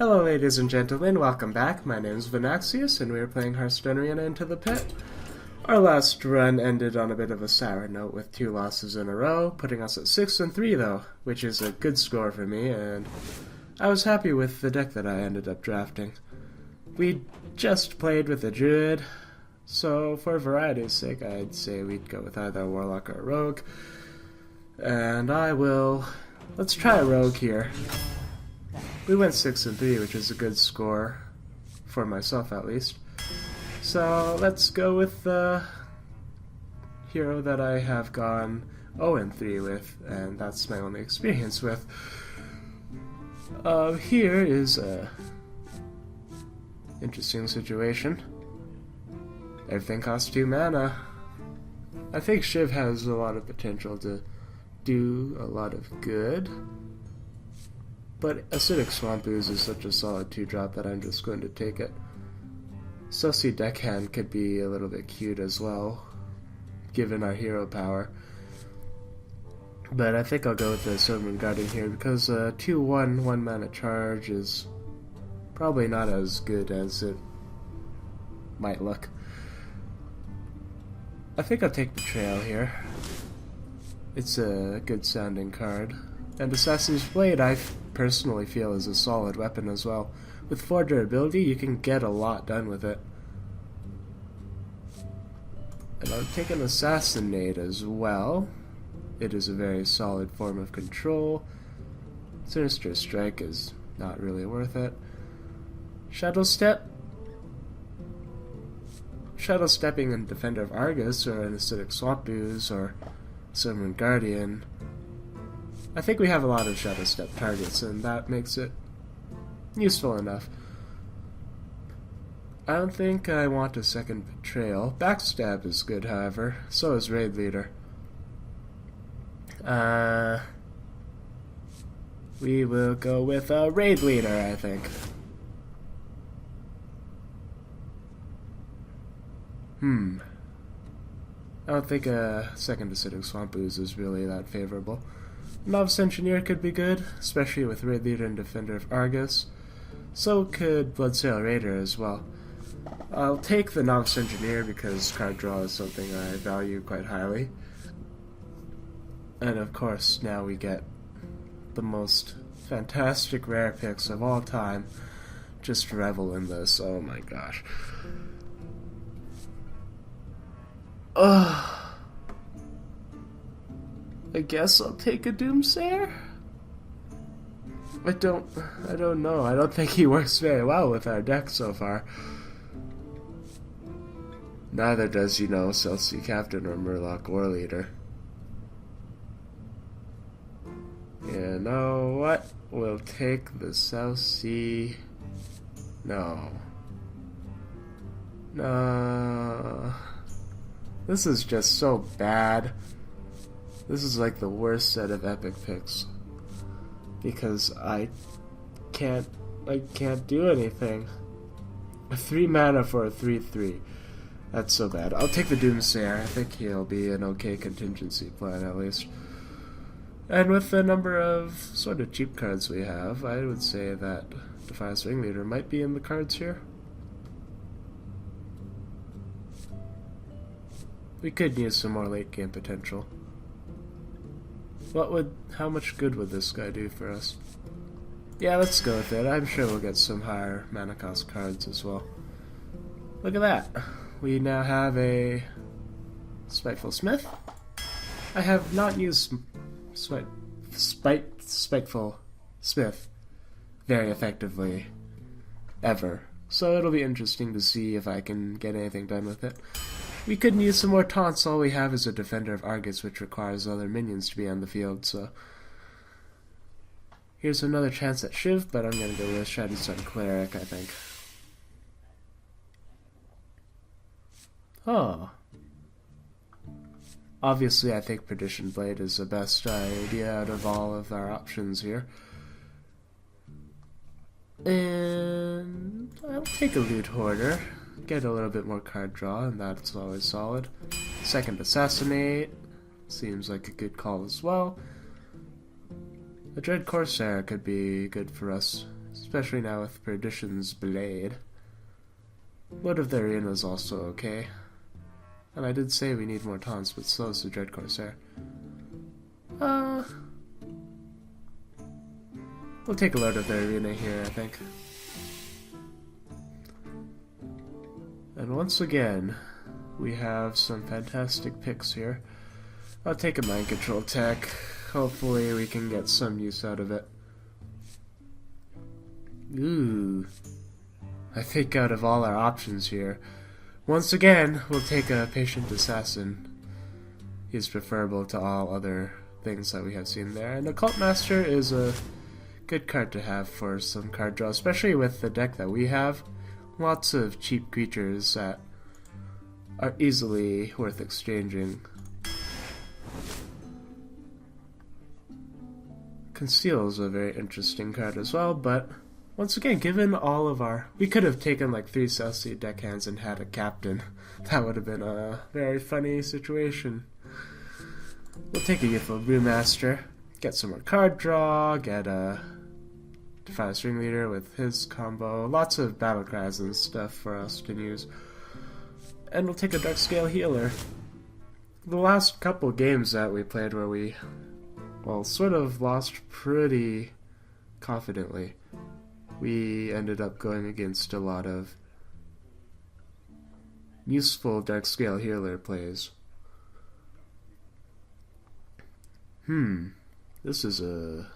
Hello ladies and gentlemen, welcome back. My name is Vinaxius and we are playing Hearthstone Arena Into the Pit. Our last run ended on a bit of a sour note with 2 losses in a row, putting us at 6-3 though, which is a good score for me, and I was happy with the deck that I ended up drafting. We just played with a Druid, so for variety's sake I'd say we'd go with either a Warlock or a Rogue. And let's try a Rogue here. We went 6-3, which is a good score, for myself at least. So let's go with the hero that I have gone 0-3 with, and that's my only experience with. Here is a interesting situation. Everything costs 2 mana. I think Shiv has a lot of potential to do a lot of good. But Acidic Swamp Ooze is such a solid 2-drop that I'm just going to take it. Sussy Deckhand could be a little bit cute as well, given our hero power. But I think I'll go with the Silverman Guardian here because 2-1 1-mana charge is probably not as good as it might look. I think I'll take Betrayal here. It's a good sounding card. And Assassin's Blade I personally feel is a solid weapon as well. With 4 durability, you can get a lot done with it. And I'll take an Assassinate as well. It is a very solid form of control. Sinister Strike is not really worth it. Shadow Step. Shadow Stepping in Defender of Argus or an Acidic Swamp Ooze or Silverman Guardian. I think we have a lot of Shadow Step targets, and that makes it useful enough. I don't think I want a second Betrayal. Backstab is good, however. So is Raid Leader. We will go with a Raid Leader, I think. I don't think a second Acidic Swamp Ooze is really that favorable. Novice Engineer could be good, especially with Raid Leader and Defender of Argus. So could Bloodsail Raider as well. I'll take the Novice Engineer because card draw is something I value quite highly. And of course, now we get the most fantastic rare picks of all time. Just revel in this, oh my gosh. Ugh. I guess I'll take a Doomsayer? I don't know. I don't think he works very well with our deck so far. Neither does, Celsi Captain or Murloc War Leader. You know what? We'll take the South Sea. No. This is just so bad. This is like the worst set of epic picks. Because I can't do anything. A 3 mana for a 3/3. That's so bad. I'll take the Doomsayer. I think he'll be an okay contingency plan at least. And with the number of sort of cheap cards we have, I would say that Defiance Ringleader might be in the cards here. We could use some more late game potential. How much good would this guy do for us? Yeah, let's go with it. I'm sure we'll get some higher mana cost cards as well. Look at that. We now have a Spiteful Smith. I have not used Spiteful Smith very effectively ever. So it'll be interesting to see if I can get anything done with it. We could use some more taunts. All we have is a Defender of Argus, which requires other minions to be on the field, so... Here's another chance at Shiv, but I'm gonna go with Shadowstone Cleric, I think. Oh. Obviously, I think Perdition Blade is the best idea out of all of our options here. And I'll take a Loot Hoarder. Get a little bit more card draw, and that's always solid. Second Assassinate seems like a good call as well. A Dread Corsair could be good for us especially now with Perdition's Blade. Lord of the Arena is also okay. And I did say we need more taunts, but so is the Dread Corsair. We'll take a Lord of the Arena here, I think. And once again, we have some fantastic picks here. I'll take a Mind Control tech. Hopefully we can get some use out of it. Ooh. I think out of all our options here, once again, we'll take a Patient Assassin. He's preferable to all other things that we have seen there. And Occult Master is a good card to have for some card draw, especially with the deck that we have. Lots of cheap creatures that are easily worth exchanging. Conceal is a very interesting card as well, but once again, given all of our... We could have taken like 3 Celestia deckhands and had a captain. That would have been a very funny situation. We'll take a Youthful Brewmaster, get some more card draw, get a Defiance Ringleader with his combo, lots of battle cries and stuff for us to use. And we'll take a Darkscale Healer. The last couple games that we played where we, well, sort of lost pretty confidently. We ended up going against a lot of useful Darkscale Healer plays. This is a...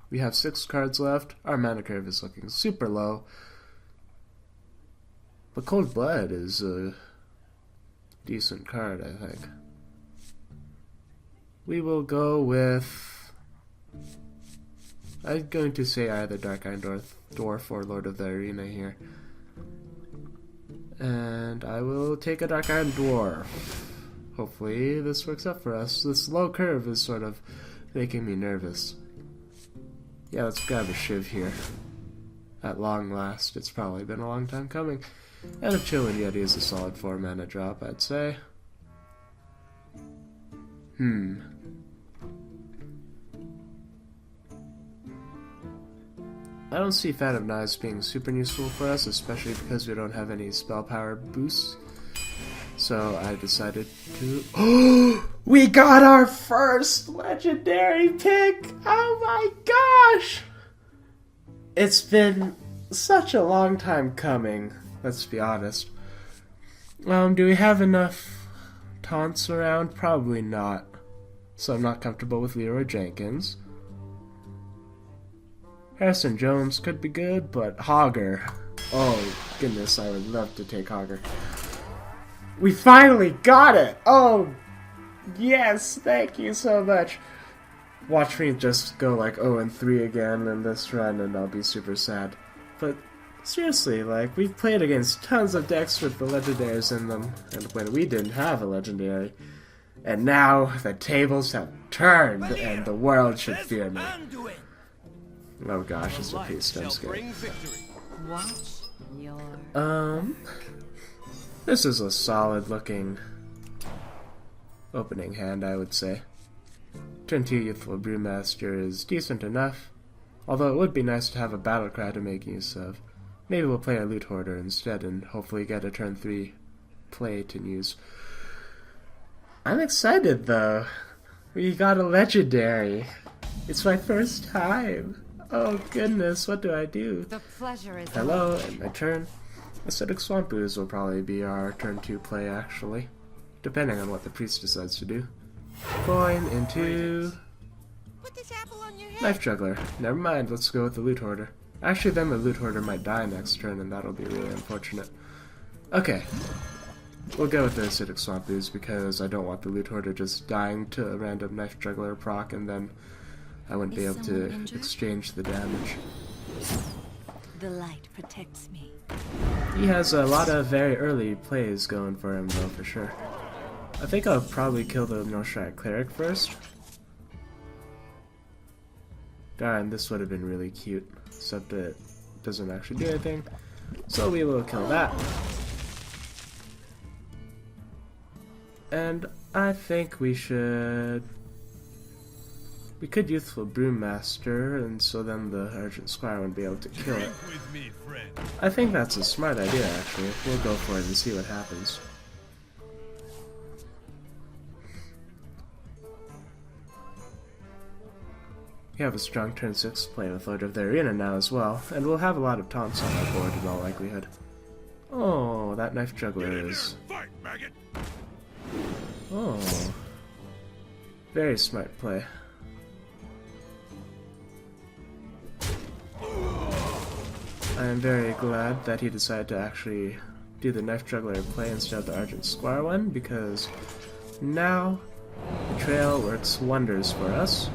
We have 6 cards left. Our mana curve is looking super low. But Cold Blood is a decent card, I think. We will go with... I'm going to say either Dark Iron Dwarf or Lord of the Arena here. And I will take a Dark Iron Dwarf. Hopefully this works out for us. This low curve is sort of making me nervous. Yeah, let's grab a Shiv here. At long last. It's probably been a long time coming. And a Chillin' Yeti is a solid 4 mana drop, I'd say. I don't see Phantom Knives being super useful for us, especially because we don't have any spell power boosts. So I decided to... We got our first legendary pick! Oh my gosh! It's been such a long time coming, let's be honest. Do we have enough taunts around? Probably not. So I'm not comfortable with Leroy Jenkins. Harrison Jones could be good, but Hogger. Oh goodness, I would love to take Hogger. We finally got it! Oh, yes, thank you so much. Watch me just go like 0-3 again in this run and I'll be super sad. But seriously, like, we've played against tons of decks with the legendaries in them, and when we didn't have a legendary. And now the tables have turned and the world should fear me. Oh gosh, it's a piece, I'm scared. This is a solid looking opening hand, I would say. Turn 2 Youthful Brewmaster is decent enough, although it would be nice to have a battle cry to make use of. Maybe we'll play a Loot Hoarder instead and hopefully get a turn 3 play to use. I'm excited though. We got a legendary. It's my first time. Oh goodness, what do I do? The pleasure is Hello, and my turn. Acidic Swamp Ooze will probably be our turn 2 play, actually. Depending on what the priest decides to do. Coin into... Put this apple on your head. Knife Juggler. Never mind, let's go with the Loot Hoarder. Actually, then the Loot Hoarder might die next turn, and that'll be really unfortunate. Okay. We'll go with the Acidic Swamp Ooze, because I don't want the Loot Hoarder just dying to a random Knife Juggler proc, and then I wouldn't be able to exchange the damage. The light protects me. He has a lot of very early plays going for him, though, for sure. I think I'll probably kill the Northshire Cleric first. Darn, this would have been really cute, except it doesn't actually do anything. So we will kill that. And I think we should We could Youthful Brewmaster, and so then the Argent Squire wouldn't be able to kill it. I think that's a smart idea, actually. We'll go for it and see what happens. We have a strong turn 6 playing with Lord of the Arena now as well, and we'll have a lot of taunts on our board in all likelihood. Oh, that Knife Juggler is... Oh. Very smart play. I am very glad that he decided to actually do the Knife Juggler play instead of the Argent Squire one, because now the trail works wonders for us.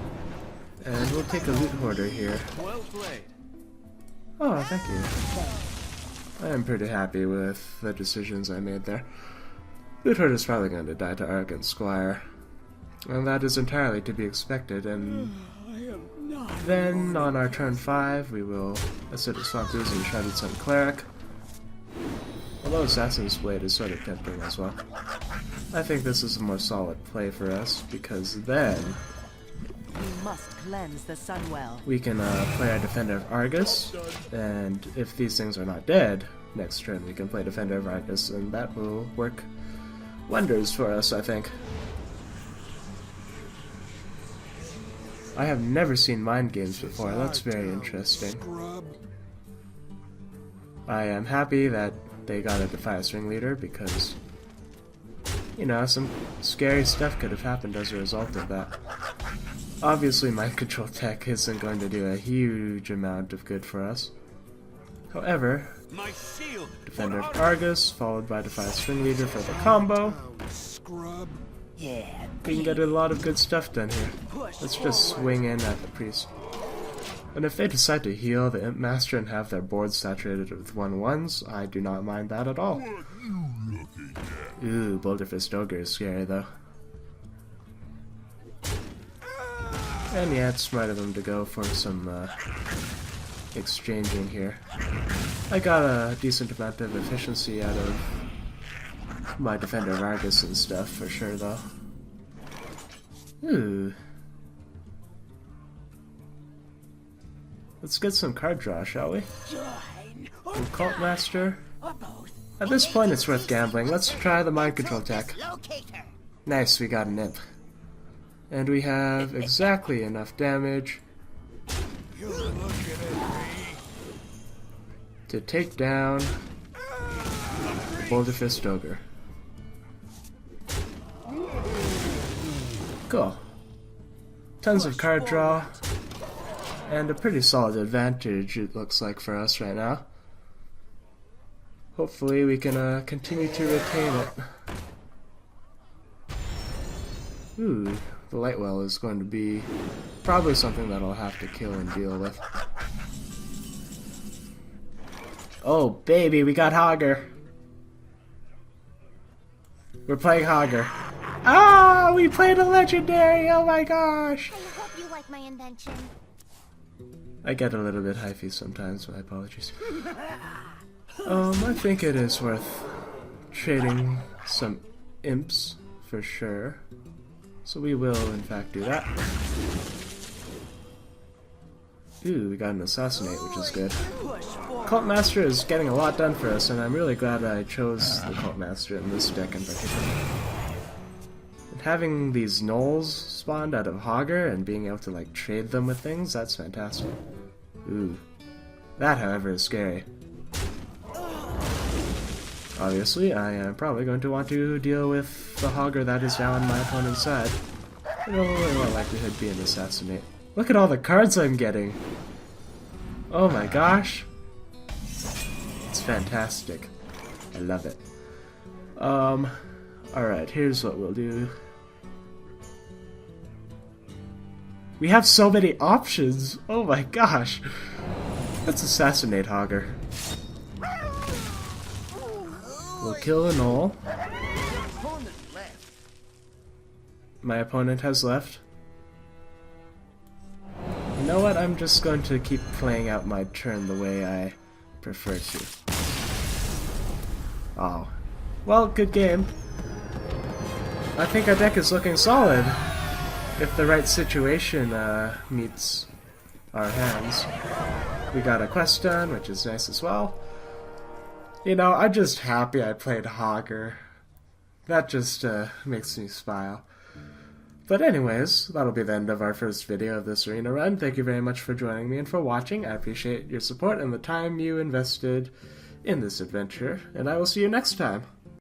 And we'll take a Loot Hoarder here. Well played. Oh, thank you. I am pretty happy with the decisions I made there. Loot Hoarder's probably going to die to Argent Squire. And that is entirely to be expected, and then on our turn 5 we will Acidic Swamp Ooze and Shrouded Sun Cleric. Although Assassin's Blade is sort of tempting as well. I think this is a more solid play for us, because then We must cleanse the Sunwell. we can play our Defender of Argus, and if these things are not dead, next turn we can play Defender of Argus, and that will work wonders for us, I think. I have never seen mind games before, that's very interesting. I am happy that they got a Defias Ringleader, because, you know, some scary stuff could have happened as a result of that. Obviously, Mind Control Tech isn't going to do a huge amount of good for us. However, Defender of Argus, followed by Defias Ringleader for the combo. We can get a lot of good stuff done here. Let's just swing in at the Priest. And if they decide to heal the Imp Master and have their board saturated with 1/1s, I do not mind that at all. Ooh, Boulder Fist Ogre is scary though. And yeah, it's smart of them to go for some exchanging here. I got a decent amount of efficiency out of my Defender of Argus and stuff for sure though. Ooh. Let's get some card draw, shall we? Cult Master. At this point it's worth gambling. Let's try the Mind Control Tech. Nice, we got an Imp. And we have exactly enough damage to take down Boulder Fist Ogre. Cool. Tons of card draw, and a pretty solid advantage it looks like for us right now. Hopefully we can continue to retain it. Ooh, the Lightwell is going to be probably something that I'll have to kill and deal with. Oh baby, we got Hogger. We're playing Hogger. Ah, we played a legendary, oh my gosh! I hope you like my invention. I get a little bit hyphy sometimes, my apologies. I think it is worth trading some imps for sure. So we will in fact do that. Ooh, we got an Assassinate, which is good. Cult Master is getting a lot done for us, and I'm really glad I chose the Cult Master in this deck in particular. And having these gnolls spawned out of Hogger and being able to like trade them with things, that's fantastic. Ooh. That, however, is scary. Obviously, I am probably going to want to deal with the Hogger that is now on my opponent's side. It'll in all likelihood be an Assassinate. Look at all the cards I'm getting! Oh my gosh! It's fantastic. I love it. Alright, here's what we'll do. We have so many options! Oh my gosh! Let's Assassinate Hogger. We'll kill a gnoll. My opponent has left. You know what? I'm just going to keep playing out my turn the way I prefer to. Oh. Well, good game. I think our deck is looking solid. if the right situation meets our hands. We got a quest done, which is nice as well. You know, I'm just happy I played Hogger. That just makes me smile. But anyways, that'll be the end of our first video of this arena run. Thank you very much for joining me and for watching. I appreciate your support and the time you invested in this adventure, and I will see you next time.